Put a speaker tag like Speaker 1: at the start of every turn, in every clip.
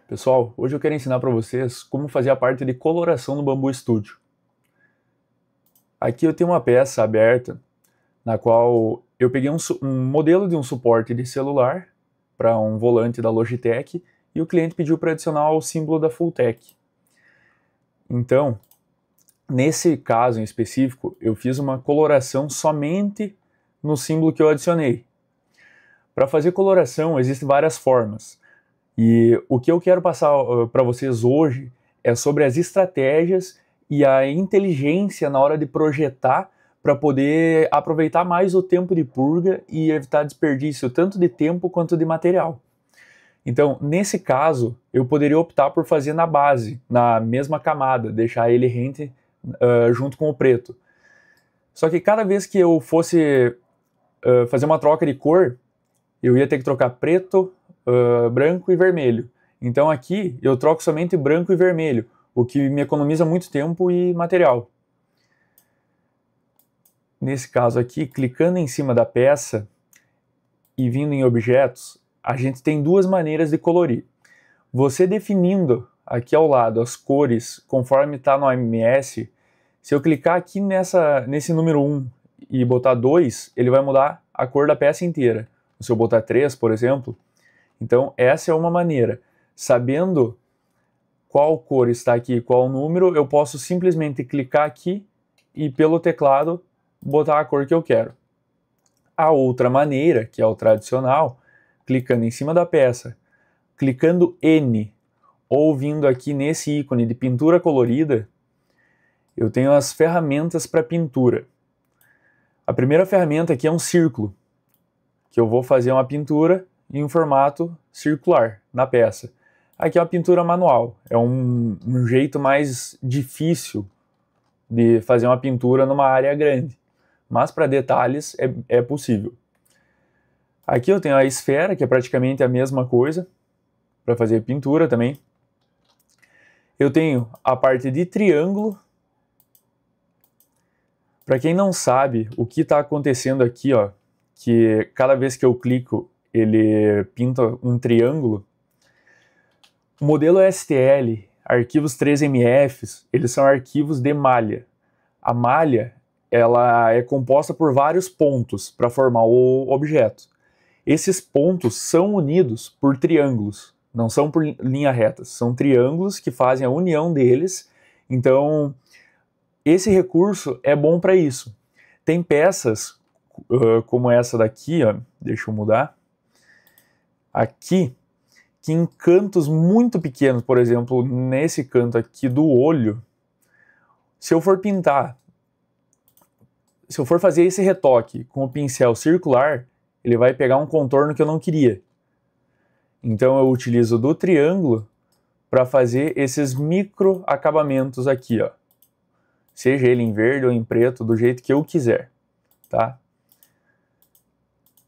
Speaker 1: Pessoal, hoje eu quero ensinar para vocês como fazer a parte de coloração no Bambu Studio. Aqui eu tenho uma peça aberta na qual eu peguei um modelo de um suporte de celular para um volante da Logitech e o cliente pediu para adicionar o símbolo da Fulltech. Então, nesse caso em específico, eu fiz uma coloração somente no símbolo que eu adicionei. Para fazer coloração existem várias formas. E o que eu quero passar para vocês hoje é sobre as estratégias e a inteligência na hora de projetar para poder aproveitar mais o tempo de purga e evitar desperdício tanto de tempo quanto de material. Então, nesse caso, eu poderia optar por fazer na base, na mesma camada, deixar ele rente junto com o preto. Só que cada vez que eu fosse fazer uma troca de cor, eu ia ter que trocar preto, branco e vermelho. Então aqui eu troco somente branco e vermelho, o que me economiza muito tempo e material. Nesse caso aqui, clicando em cima da peça e vindo em objetos, a gente tem duas maneiras de colorir. Você definindo aqui ao lado as cores conforme está no AMS, se eu clicar aqui nesse número 1 e botar 2, ele vai mudar a cor da peça inteira. Se eu botar 3, por exemplo, então essa é uma maneira. Sabendo qual cor está aqui, qual número, eu posso simplesmente clicar aqui e pelo teclado botar a cor que eu quero. A outra maneira, que é o tradicional, clicando em cima da peça, clicando N ou vindo aqui nesse ícone de pintura colorida, eu tenho as ferramentas para pintura. A primeira ferramenta aqui é um círculo, que eu vou fazer uma pintura em um formato circular na peça. Aqui é uma pintura manual, é um jeito mais difícil de fazer uma pintura numa área grande, mas para detalhes é possível. Aqui eu tenho a esfera, que é praticamente a mesma coisa, para fazer pintura também. Eu tenho a parte de triângulo. Para quem não sabe o que está acontecendo aqui, ó, que cada vez que eu clico ele pinta um triângulo. O modelo STL, arquivos 3MFs, eles são arquivos de malha. A malha ela é composta por vários pontos para formar o objeto. Esses pontos são unidos por triângulos, não são por linhas retas, são triângulos que fazem a união deles. Então, esse recurso é bom para isso. Tem peças como essa daqui, ó, deixa eu mudar, aqui, que em cantos muito pequenos, por exemplo, nesse canto aqui do olho, se eu for pintar, se eu for fazer esse retoque com o pincel circular, ele vai pegar um contorno que eu não queria. Então eu utilizo do triângulo para fazer esses micro acabamentos aqui, ó. Seja ele em verde ou em preto, do jeito que eu quiser, tá?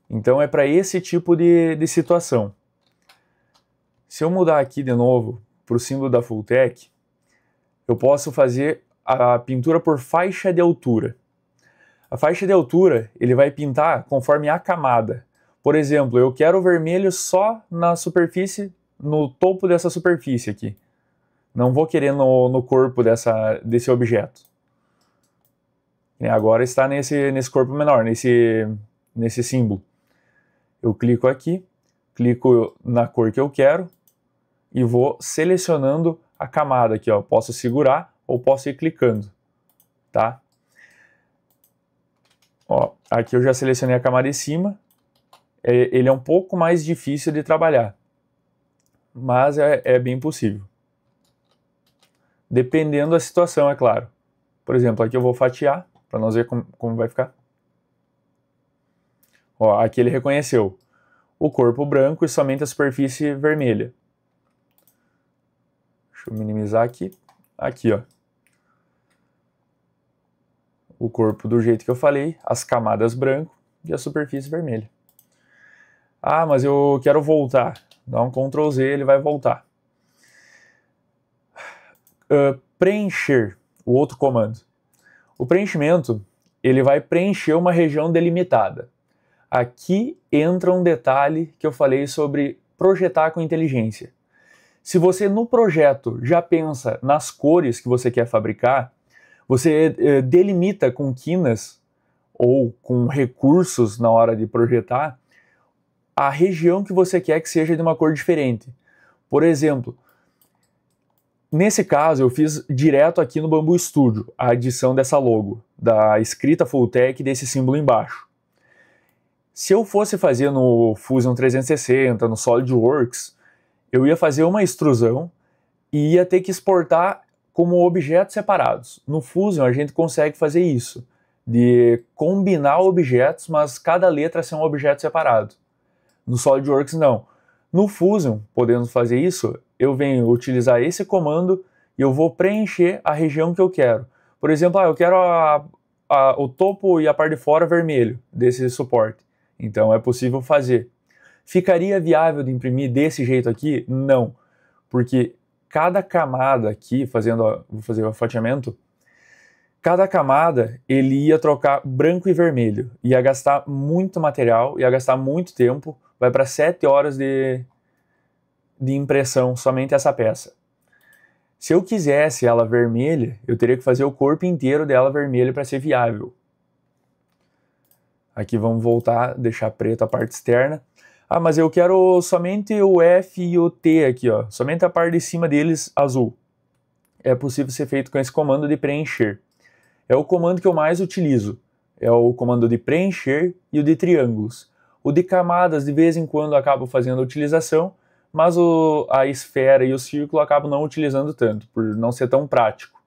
Speaker 1: Então é para esse tipo de situação. Se eu mudar aqui de novo para o símbolo da Fulltech, eu posso fazer a pintura por faixa de altura. A faixa de altura ele vai pintar conforme a camada. Por exemplo, eu quero o vermelho só na superfície, no topo dessa superfície aqui. Não vou querer no corpo desse objeto. Agora está nesse corpo menor, nesse símbolo. Eu clico aqui, clico na cor que eu quero e vou selecionando a camada aqui, ó. Posso segurar ou posso ir clicando, tá? Ó, aqui eu já selecionei a camada de cima. Ele é um pouco mais difícil de trabalhar, mas é bem possível. Dependendo da situação, é claro. Por exemplo, aqui eu vou fatiar para nós ver como vai ficar. Ó, aqui ele reconheceu o corpo branco e somente a superfície vermelha. Deixa eu minimizar aqui. Aqui, ó. O corpo do jeito que eu falei, as camadas branco e a superfície vermelha. Ah, mas eu quero voltar. Dá um Ctrl Z, ele vai voltar. Preencher, o outro comando. O preenchimento, ele vai preencher uma região delimitada. Aqui entra um detalhe que eu falei sobre projetar com inteligência. Se você no projeto já pensa nas cores que você quer fabricar, você delimita com quinas ou com recursos na hora de projetar a região que você quer que seja de uma cor diferente. Por exemplo, nesse caso eu fiz direto aqui no Bambu Studio a adição dessa logo, da escrita Fulltech desse símbolo embaixo. Se eu fosse fazer no Fusion 360, no SolidWorks, eu ia fazer uma extrusão e ia ter que exportar como objetos separados. No Fusion a gente consegue fazer isso, de combinar objetos, mas cada letra ser um objeto separado. No SolidWorks não. No Fusion, podendo fazer isso, eu venho utilizar esse comando e eu vou preencher a região que eu quero. Por exemplo, eu quero o topo e a parte de fora vermelho desse suporte. Então é possível fazer. Ficaria viável de imprimir desse jeito aqui? Não, porque cada camada aqui, vou fazer o fatiamento, cada camada ele ia trocar branco e vermelho, ia gastar muito material, ia gastar muito tempo, vai para 7 horas de impressão somente essa peça. Se eu quisesse ela vermelha, eu teria que fazer o corpo inteiro dela vermelho para ser viável. Aqui vamos voltar, deixar preto a parte externa. Ah, mas eu quero somente o F e o T aqui, ó, somente a parte de cima deles azul. É possível ser feito com esse comando de preencher. É o comando que eu mais utilizo. É o comando de preencher e o de triângulos. O de camadas de vez em quando eu acabo fazendo a utilização, mas a esfera e o círculo eu acabo não utilizando tanto, por não ser tão prático.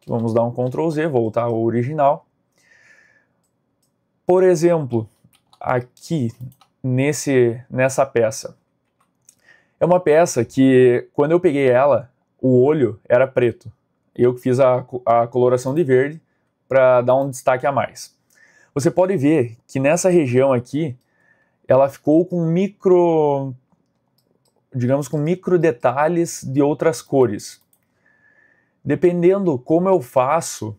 Speaker 1: Vamos dar um Ctrl Z, voltar ao original. Por exemplo, aqui nessa peça. É uma peça que, quando eu peguei ela, o olho era preto. Eu fiz a coloração de verde para dar um destaque a mais. Você pode ver que nessa região aqui, ela ficou com digamos, com micro detalhes de outras cores. Dependendo como eu faço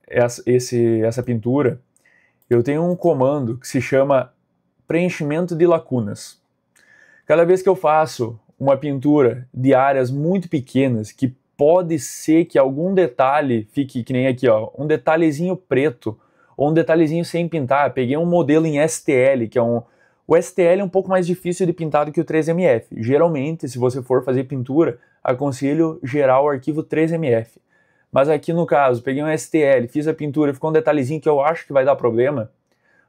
Speaker 1: essa pintura, eu tenho um comando que se chama preenchimento de lacunas. Cada vez que eu faço uma pintura de áreas muito pequenas, que pode ser que algum detalhe fique, que nem aqui, ó, um detalhezinho preto, ou um detalhezinho sem pintar. Peguei um modelo em STL, que é o STL é um pouco mais difícil de pintar do que o 3MF. Geralmente, se você for fazer pintura, aconselho gerar o arquivo 3MF. Mas aqui no caso, peguei um STL, fiz a pintura, ficou um detalhezinho que eu acho que vai dar problema.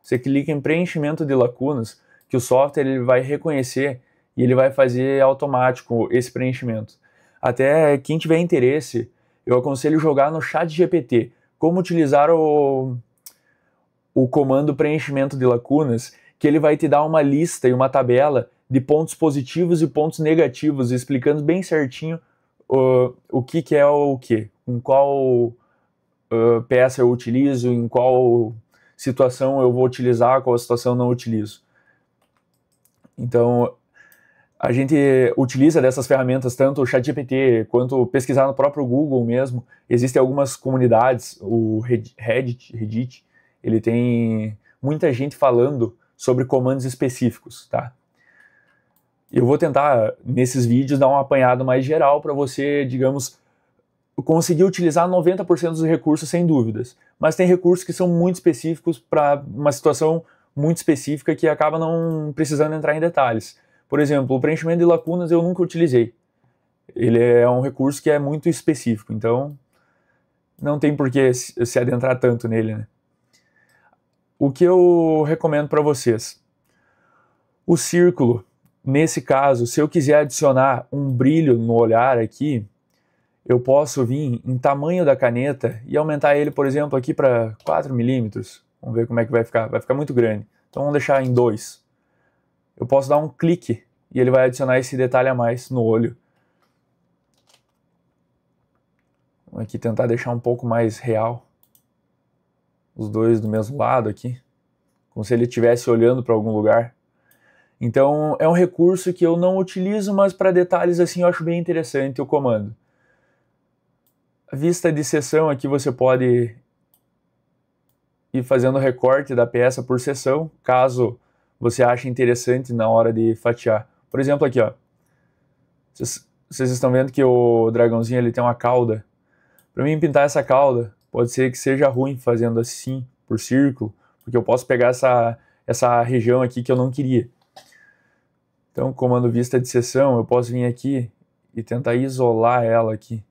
Speaker 1: Você clica em preenchimento de lacunas, que o software ele vai reconhecer e ele vai fazer automático esse preenchimento. Até quem tiver interesse, eu aconselho jogar no ChatGPT como utilizar o comando preenchimento de lacunas, que ele vai te dar uma lista e uma tabela de pontos positivos e pontos negativos, explicando bem certinho o que é o que, em qual peça eu utilizo, em qual situação eu vou utilizar, qual situação não utilizo. Então, a gente utiliza dessas ferramentas, tanto o ChatGPT quanto pesquisar no próprio Google mesmo. Existem algumas comunidades, o Reddit, ele tem muita gente falando sobre comandos específicos, tá? Eu vou tentar, nesses vídeos, dar um apanhado mais geral para você, digamos, conseguir utilizar 90% dos recursos sem dúvidas. Mas tem recursos que são muito específicos para uma situação muito específica que acaba não precisando entrar em detalhes. Por exemplo, o preenchimento de lacunas eu nunca utilizei. Ele é um recurso que é muito específico, então não tem por que se adentrar tanto nele, né? O que eu recomendo para vocês? O círculo, nesse caso, se eu quiser adicionar um brilho no olhar aqui, eu posso vir em tamanho da caneta e aumentar ele, por exemplo, aqui para 4 milímetros. Vamos ver como é que vai ficar. Vai ficar muito grande. Então vamos deixar em 2. Eu posso dar um clique e ele vai adicionar esse detalhe a mais no olho. Vamos aqui tentar deixar um pouco mais real. Os dois do mesmo lado aqui. Como se ele estivesse olhando para algum lugar. Então é um recurso que eu não utilizo, mas para detalhes assim eu acho bem interessante o comando. A vista de seção aqui você pode ir fazendo recorte da peça por seção, caso você ache interessante na hora de fatiar. Por exemplo aqui, ó. Vocês estão vendo que o dragãozinho ele tem uma cauda. Para mim pintar essa cauda, pode ser que seja ruim fazendo assim, por círculo, porque eu posso pegar essa região aqui que eu não queria. Então, comando vista de seção, eu posso vir aqui e tentar isolar ela aqui.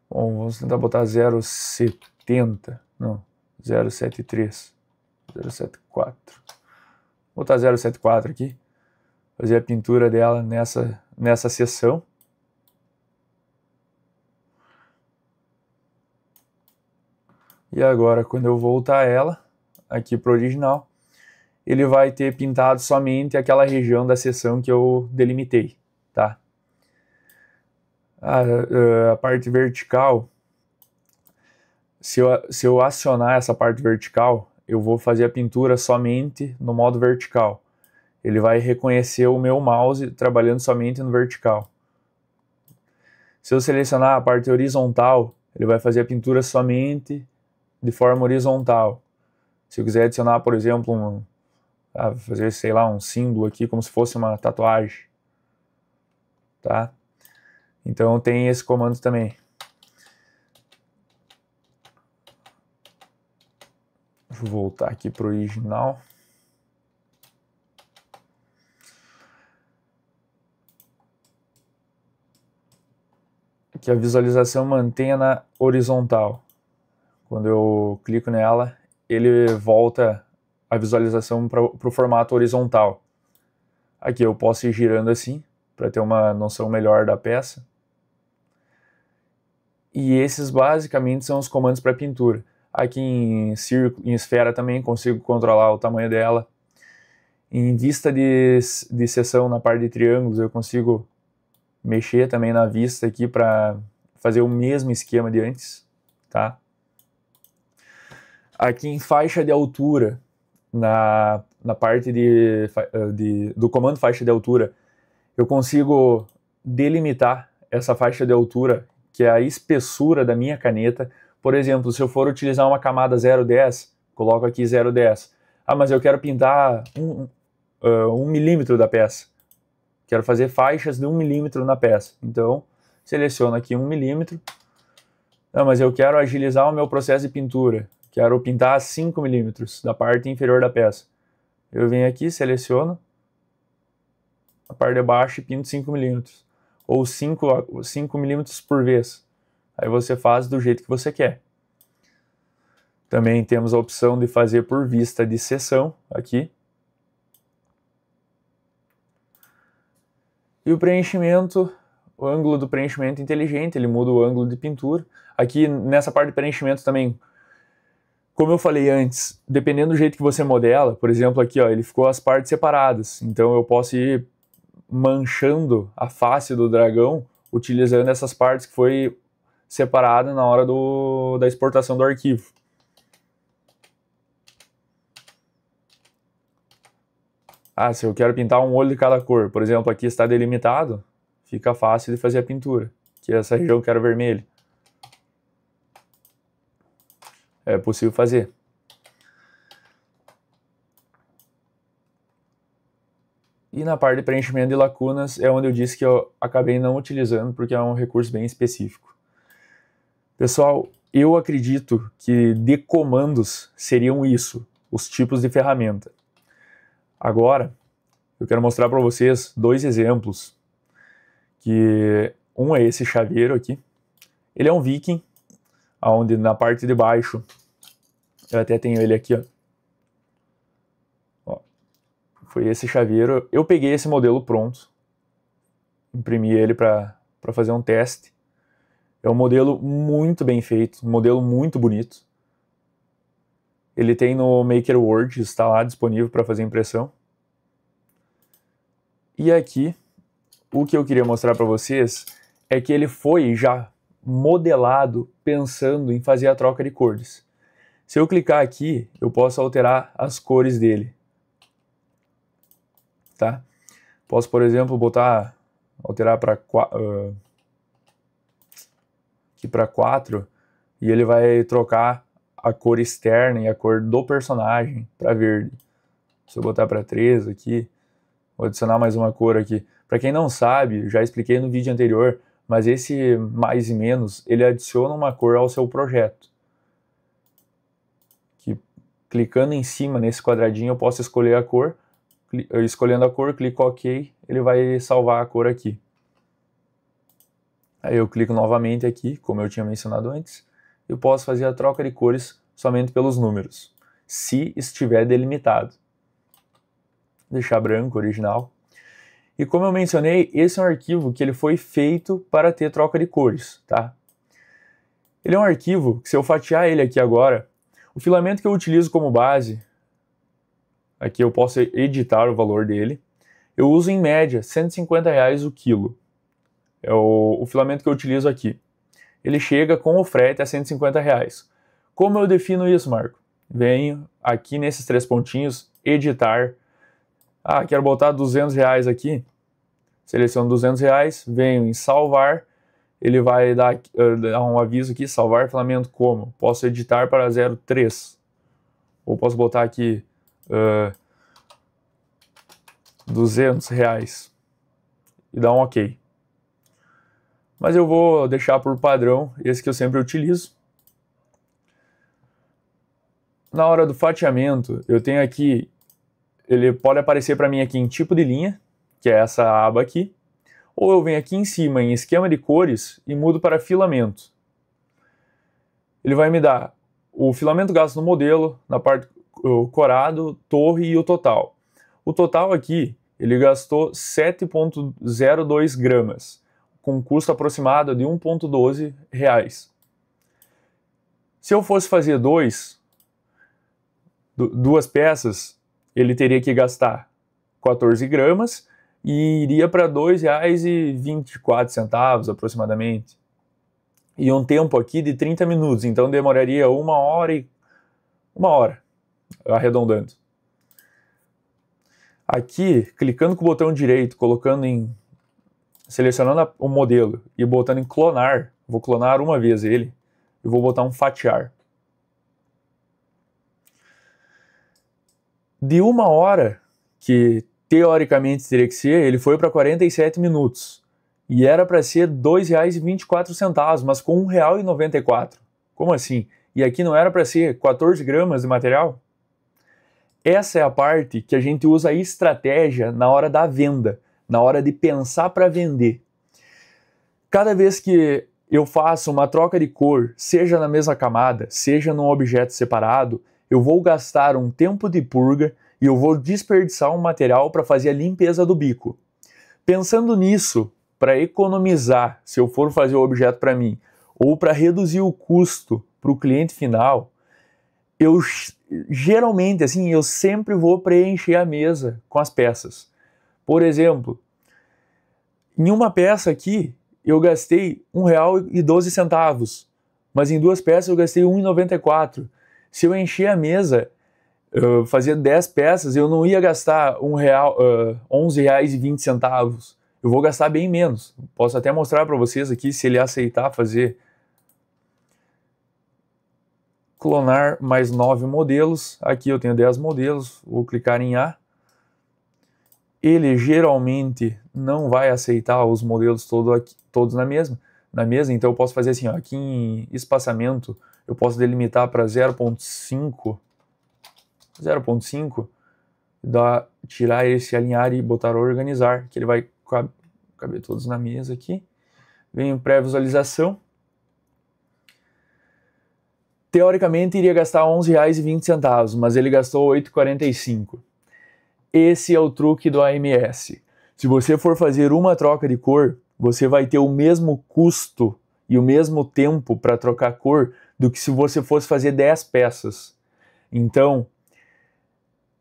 Speaker 1: Bom, vamos tentar botar 0,70, não, 0,73, 0,74. Vou botar 0,74 aqui, fazer a pintura dela nessa seção. E agora, quando eu voltar ela aqui para o original, ele vai ter pintado somente aquela região da seção que eu delimitei, tá? A parte vertical, se eu acionar essa parte vertical, eu vou fazer a pintura somente no modo vertical. Ele vai reconhecer o meu mouse trabalhando somente no vertical. Se eu selecionar a parte horizontal, ele vai fazer a pintura somente de forma horizontal. Se eu quiser adicionar, por exemplo, fazer, sei lá, um símbolo aqui, como se fosse uma tatuagem, tá? Então tem esse comando também. Vou voltar aqui para o original. Que a visualização mantenha na horizontal. Quando eu clico nela, ele volta a visualização para o formato horizontal. Aqui eu posso ir girando assim, para ter uma noção melhor da peça. E esses basicamente são os comandos para pintura. Aqui em esfera também consigo controlar o tamanho dela. Em vista de seção na parte de triângulos, eu consigo mexer também na vista aqui para fazer o mesmo esquema de antes, tá? Aqui em faixa de altura, na parte do comando faixa de altura, eu consigo delimitar essa faixa de altura, que é a espessura da minha caneta. Por exemplo, se eu for utilizar uma camada 0,10, coloco aqui 0,10. Ah, mas eu quero pintar 1 milímetro da peça. Quero fazer faixas de 1 milímetro na peça. Então, seleciono aqui 1 milímetro. Ah, mas eu quero agilizar o meu processo de pintura. Quero pintar 5 milímetros da parte inferior da peça. Eu venho aqui, seleciono a parte de baixo e pinto 5 milímetros. Ou 5 milímetros por vez. Aí você faz do jeito que você quer. Também temos a opção de fazer por vista de seção aqui. E o preenchimento, o ângulo do preenchimento inteligente, ele muda o ângulo de pintura. Aqui nessa parte de preenchimento também, como eu falei antes, dependendo do jeito que você modela, por exemplo aqui, ó, ele ficou as partes separadas. Então eu posso ir manchando a face do dragão utilizando essas partes que foi separada na hora da exportação do arquivo. Ah, se eu quero pintar um olho de cada cor, por exemplo, aqui está delimitado, fica fácil de fazer a pintura, que essa região eu quero vermelho. É possível fazer. E na parte de preenchimento de lacunas é onde eu disse que eu acabei não utilizando, porque é um recurso bem específico. Pessoal, eu acredito que de comandos seriam isso, os tipos de ferramenta. Agora, eu quero mostrar para vocês dois exemplos, que um é esse chaveiro aqui. Ele é um Viking, onde na parte de baixo, eu até tenho ele aqui, ó. Foi esse chaveiro. Eu peguei esse modelo pronto, imprimi ele para fazer um teste. É um modelo muito bem feito, um modelo muito bonito. Ele tem no MakerWord, está lá disponível para fazer impressão. E aqui, o que eu queria mostrar para vocês é que ele foi já modelado pensando em fazer a troca de cores. Se eu clicar aqui, eu posso alterar as cores dele. Tá? Posso, por exemplo, alterar para aqui para 4 e ele vai trocar a cor externa e a cor do personagem para verde. Se eu botar para 3 aqui, vou adicionar mais uma cor aqui. Para quem não sabe, já expliquei no vídeo anterior, mas esse mais e menos, ele adiciona uma cor ao seu projeto. Que, clicando em cima nesse quadradinho, eu posso escolher a cor. Escolhendo a cor, clico OK, ele vai salvar a cor aqui. Aí eu clico novamente aqui, como eu tinha mencionado antes, eu posso fazer a troca de cores somente pelos números, se estiver delimitado. Deixar branco, original. E como eu mencionei, esse é um arquivo que ele foi feito para ter troca de cores, tá? Ele é um arquivo que, se eu fatiar ele aqui agora, o filamento que eu utilizo como base, aqui eu posso editar o valor dele, eu uso em média R$150 o quilo. É o filamento que eu utilizo aqui. Ele chega com o frete a R$150. Como eu defino isso, Marco? Venho aqui nesses 3 pontinhos, editar. Ah, quero botar R$200 aqui. Seleciono R$200, venho em salvar. Ele vai dar um aviso aqui, salvar filamento como? Posso editar para 0,3. Ou posso botar aqui R$200 e dar um OK. Mas eu vou deixar por padrão esse que eu sempre utilizo. Na hora do fatiamento, eu tenho aqui, ele pode aparecer para mim aqui em tipo de linha, que é essa aba aqui, ou eu venho aqui em cima em esquema de cores e mudo para filamento. Ele vai me dar o filamento gasto no modelo, na parte o corado, torre e o total. O total aqui, ele gastou 7,02 gramas, com custo aproximado de R$1,12. Se eu fosse fazer duas peças, ele teria que gastar 14 gramas e iria para R$2,24 aproximadamente. E um tempo aqui de 30 minutos, então demoraria uma hora, arredondando. Aqui, clicando com o botão direito, selecionando o modelo e botando em clonar, vou clonar uma vez ele, e vou botar um fatiar. De 1 hora, que teoricamente teria que ser, ele foi para 47 minutos. E era para ser R$2,24, mas com R$1,94. Como assim? E aqui não era para ser 14 gramas de material? Essa é a parte que a gente usa a estratégia na hora da venda, na hora de pensar para vender. Cada vez que eu faço uma troca de cor, seja na mesma camada, seja num objeto separado, eu vou gastar um tempo de purga e eu vou desperdiçar um material para fazer a limpeza do bico. Pensando nisso, para economizar, se eu for fazer o objeto para mim, ou para reduzir o custo para o cliente final, eu geralmente, assim, eu sempre vou preencher a mesa com as peças. Por exemplo, em uma peça aqui, eu gastei R$1,12, mas em 2 peças eu gastei R$1,94. Se eu encher a mesa, fazer 10 peças, eu não ia gastar R$11,20. Eu vou gastar bem menos. Posso até mostrar para vocês aqui, se ele aceitar fazer. Clonar mais 9 modelos. Aqui eu tenho 10 modelos. Vou clicar em A. Ele geralmente não vai aceitar os modelos todos na mesa. Então eu posso fazer assim, ó, aqui em espaçamento, eu posso delimitar para 0,5, tirar esse alinhar e botar organizar, que ele vai caber todos na mesa aqui. Vem em pré-visualização. Teoricamente iria gastar R$11,20, mas ele gastou R$8,45. Esse é o truque do AMS. Se você for fazer uma troca de cor, você vai ter o mesmo custo e o mesmo tempo para trocar cor do que se você fosse fazer 10 peças. Então,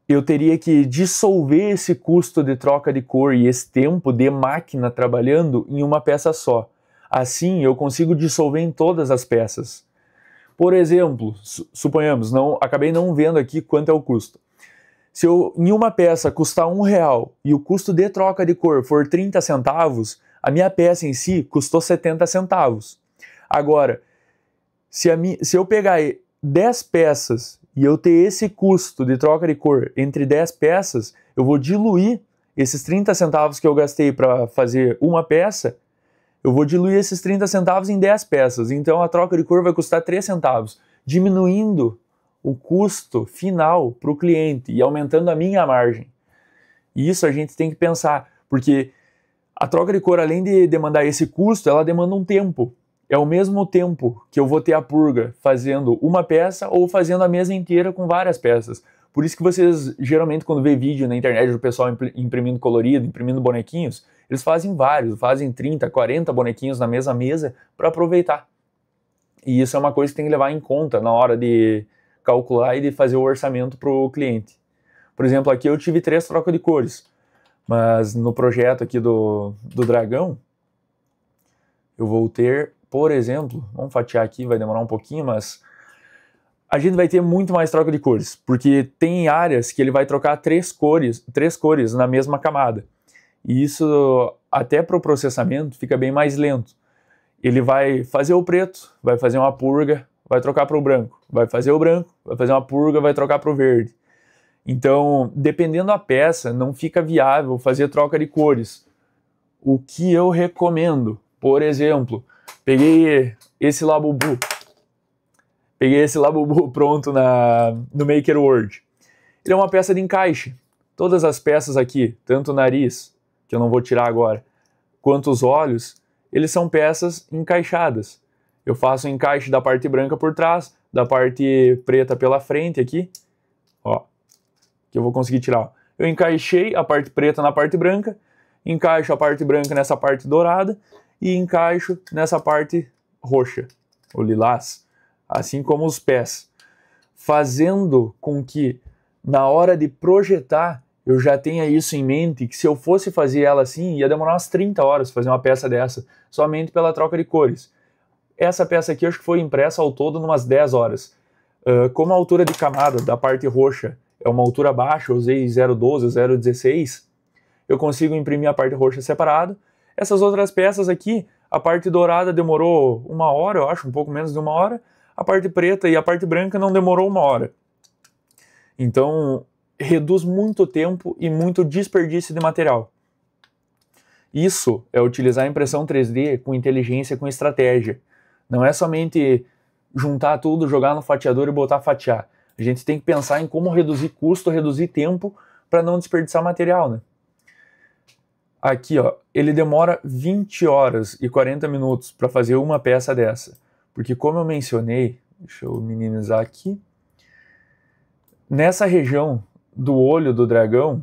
Speaker 1: eu teria que dissolver esse custo de troca de cor e esse tempo de máquina trabalhando em uma peça só. Assim, eu consigo dissolver em todas as peças. Por exemplo, suponhamos, acabei não vendo aqui quanto é o custo. Se em uma peça custar R$1 e o custo de troca de cor for 30 centavos, a minha peça em si custou 70 centavos. Agora, se eu pegar 10 peças e eu ter esse custo de troca de cor entre 10 peças, eu vou diluir esses 30 centavos que eu gastei para fazer uma peça, eu vou diluir esses 30 centavos em 10 peças. Então a troca de cor vai custar 3 centavos, diminuindo o custo final para o cliente e aumentando a minha margem. E isso a gente tem que pensar, porque a troca de cor, além de demandar esse custo, ela demanda um tempo. É o mesmo tempo que eu vou ter a purga fazendo uma peça ou fazendo a mesa inteira com várias peças. Por isso que vocês, geralmente, quando vê vídeo na internet do pessoal imprimindo colorido, imprimindo bonequinhos, eles fazem vários, fazem 30, 40 bonequinhos na mesma mesa para aproveitar. E isso é uma coisa que tem que levar em conta na hora de calcular e de fazer o orçamento para o cliente. Por exemplo, aqui eu tive 3 trocas de cores, mas no projeto aqui do dragão, eu vou ter, por exemplo, vamos fatiar aqui, vai demorar um pouquinho, mas a gente vai ter muito mais troca de cores, porque tem áreas que ele vai trocar 3 cores na mesma camada. E isso, até para o processamento, fica bem mais lento. Ele vai fazer o preto, vai fazer uma purga, vai trocar para o branco. Vai fazer o branco, vai fazer uma purga, vai trocar para o verde. Então, dependendo da peça, não fica viável fazer troca de cores. O que eu recomendo, por exemplo, peguei esse Labubu pronto no Maker Word. Ele é uma peça de encaixe. Todas as peças aqui, tanto o nariz, que eu não vou tirar agora, quanto os olhos, eles são peças encaixadas. Eu faço o encaixe da parte branca por trás, da parte preta pela frente aqui, ó, que eu vou conseguir tirar. Eu encaixei a parte preta na parte branca, encaixo a parte branca nessa parte dourada e encaixo nessa parte roxa, ou lilás, assim como os pés, fazendo com que na hora de projetar eu já tenha isso em mente, que se eu fosse fazer ela assim, ia demorar umas 30 horas fazer uma peça dessa, somente pela troca de cores. Essa peça aqui eu acho que foi impressa ao todo umas 10 horas. Como a altura de camada da parte roxa é uma altura baixa, eu usei 0,12, 0,16, eu consigo imprimir a parte roxa separado. Essas outras peças aqui, a parte dourada demorou 1 hora, eu acho, um pouco menos de 1 hora, a parte preta e a parte branca não demorou 1 hora. Então, reduz muito tempo e muito desperdício de material. Isso é utilizar a impressão 3D com inteligência, com estratégia. Não é somente juntar tudo, jogar no fatiador e botar fatiar. A gente tem que pensar em como reduzir custo, reduzir tempo para não desperdiçar material, né? Aqui, ó, ele demora 20 horas e 40 minutos para fazer uma peça dessa. Porque como eu mencionei, deixa eu minimizar aqui, nessa região do olho do dragão,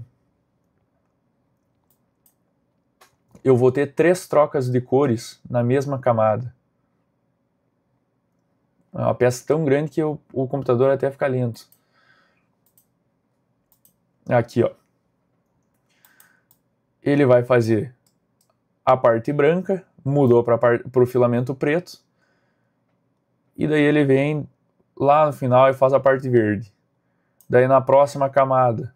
Speaker 1: eu vou ter 3 trocas de cores na mesma camada. É uma peça tão grande que o computador até fica lento. Aqui, ó. Ele vai fazer a parte branca, mudou para o filamento preto, e daí ele vem lá no final e faz a parte verde. Daí na próxima camada,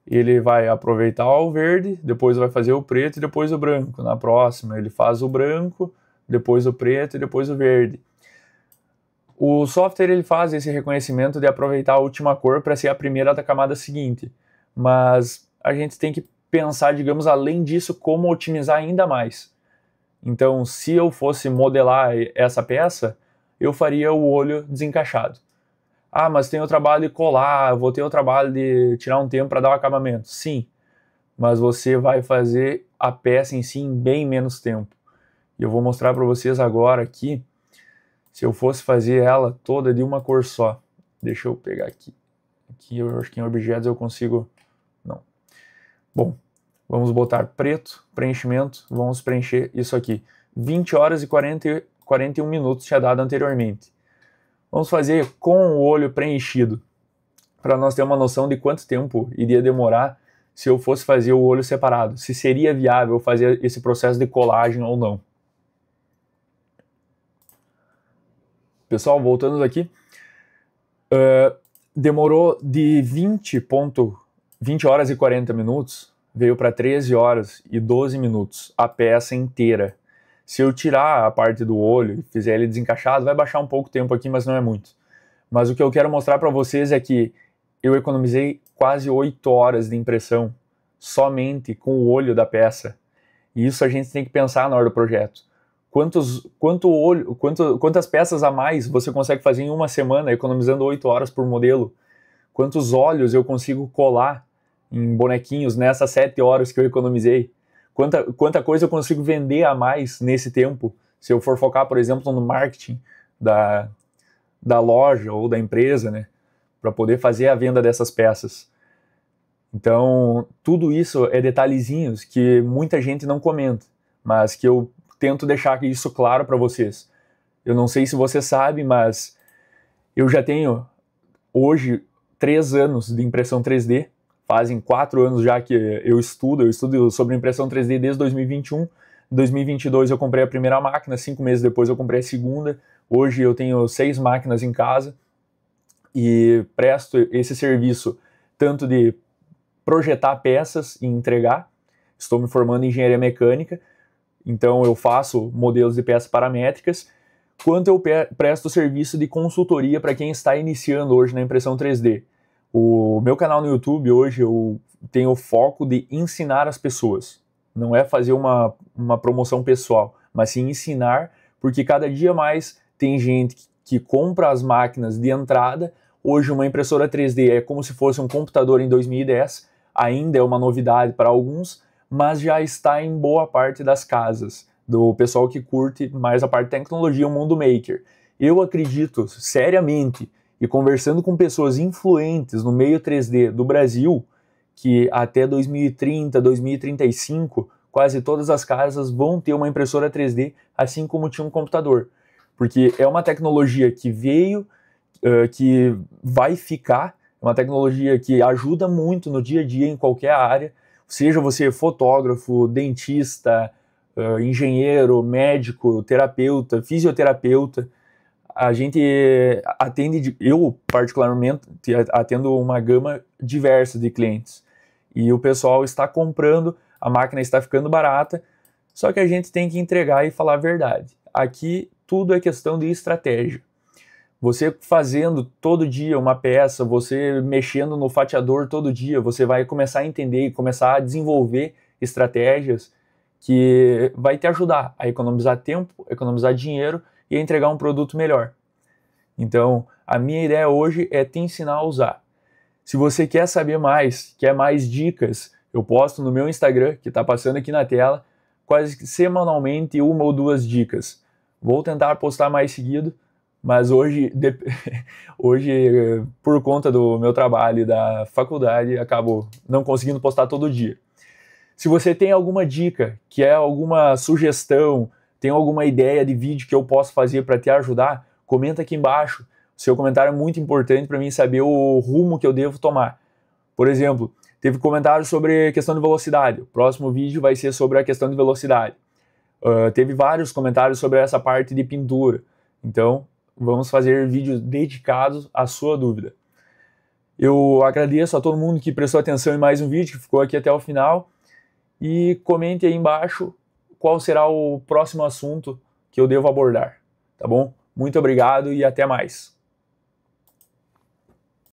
Speaker 1: ele vai aproveitar o verde, depois vai fazer o preto e depois o branco. Na próxima ele faz o branco, depois o preto e depois o verde. O software ele faz esse reconhecimento de aproveitar a última cor para ser a primeira da camada seguinte. Mas a gente tem que pensar, digamos, além disso, como otimizar ainda mais. Então, se eu fosse modelar essa peça, eu faria o olho desencaixado. Ah, mas tem o trabalho de colar, vou ter o trabalho de tirar um tempo para dar o acabamento. Sim, mas você vai fazer a peça em si em bem menos tempo. E eu vou mostrar para vocês agora aqui, se eu fosse fazer ela toda de uma cor só. Deixa eu pegar aqui. Aqui eu acho que em objetos eu consigo... Não. Bom, vamos botar preto, preenchimento, vamos preencher isso aqui. 20 horas e 41 minutos tinha dado anteriormente. Vamos fazer com o olho preenchido, para nós ter uma noção de quanto tempo iria demorar se eu fosse fazer o olho separado, se seria viável fazer esse processo de colagem ou não. Pessoal, voltando aqui, demorou de 20 horas e 40 minutos, veio para 13 horas e 12 minutos, a peça inteira. Se eu tirar a parte do olho e fizer ele desencaixado, vai baixar um pouco o tempo aqui, mas não é muito. Mas o que eu quero mostrar para vocês é que eu economizei quase 8 horas de impressão somente com o olho da peça. E isso a gente tem que pensar na hora do projeto. Quantas peças a mais você consegue fazer em uma semana, economizando 8 horas por modelo? Quantos olhos eu consigo colar em bonequinhos nessas 7 horas que eu economizei? Quanta coisa eu consigo vender a mais nesse tempo, se eu for focar, por exemplo, no marketing da loja ou da empresa, né, para poder fazer a venda dessas peças. Então, tudo isso é detalhezinhos que muita gente não comenta, mas que eu tento deixar isso claro para vocês. Eu não sei se você sabe, mas eu já tenho hoje 3 anos de impressão 3D, fazem 4 anos já que eu estudo sobre impressão 3D desde 2021. Em 2022 eu comprei a primeira máquina, 5 meses depois eu comprei a segunda. Hoje eu tenho 6 máquinas em casa e presto esse serviço tanto de projetar peças e entregar. Estou me formando em engenharia mecânica, então eu faço modelos de peças paramétricas, quanto eu presto serviço de consultoria para quem está iniciando hoje na impressão 3D. O meu canal no YouTube hoje eu tenho o foco de ensinar as pessoas. Não é fazer uma promoção pessoal, mas sim ensinar, porque cada dia mais tem gente que compra as máquinas de entrada. Hoje uma impressora 3D é como se fosse um computador em 2010, ainda é uma novidade para alguns, mas já está em boa parte das casas, do pessoal que curte mais a parte de tecnologia, o mundo maker. Eu acredito seriamente, e conversando com pessoas influentes no meio 3D do Brasil, que até 2030, 2035, quase todas as casas vão ter uma impressora 3D, assim como tinha um computador. Porque é uma tecnologia que veio, que vai ficar, é uma tecnologia que ajuda muito no dia a dia em qualquer área, seja você fotógrafo, dentista, engenheiro, médico, terapeuta, fisioterapeuta. A gente atende, eu particularmente atendo uma gama diversa de clientes. E o pessoal está comprando, a máquina está ficando barata, só que a gente tem que entregar e falar a verdade. Aqui tudo é questão de estratégia. Você fazendo todo dia uma peça, você mexendo no fatiador todo dia, você vai começar a entender e começar a desenvolver estratégias que vai te ajudar a economizar tempo, economizar dinheiro e a entregar um produto melhor. Então, a minha ideia hoje é te ensinar a usar. Se você quer saber mais, quer mais dicas, eu posto no meu Instagram, que está passando aqui na tela, quase semanalmente 1 ou 2 dicas. Vou tentar postar mais seguido, mas hoje, por conta do meu trabalho e da faculdade, acabo não conseguindo postar todo dia. Se você tem alguma dica, quer alguma sugestão, tem alguma ideia de vídeo que eu posso fazer para te ajudar, comenta aqui embaixo. O seu comentário é muito importante para mim saber o rumo que eu devo tomar. Por exemplo, teve comentário sobre questão de velocidade. O próximo vídeo vai ser sobre a questão de velocidade. Teve vários comentários sobre essa parte de pintura. Então, vamos fazer vídeos dedicados à sua dúvida. Eu agradeço a todo mundo que prestou atenção em mais um vídeo, que ficou aqui até o final. E comente aí embaixo qual será o próximo assunto que eu devo abordar, tá bom? Muito obrigado e até mais.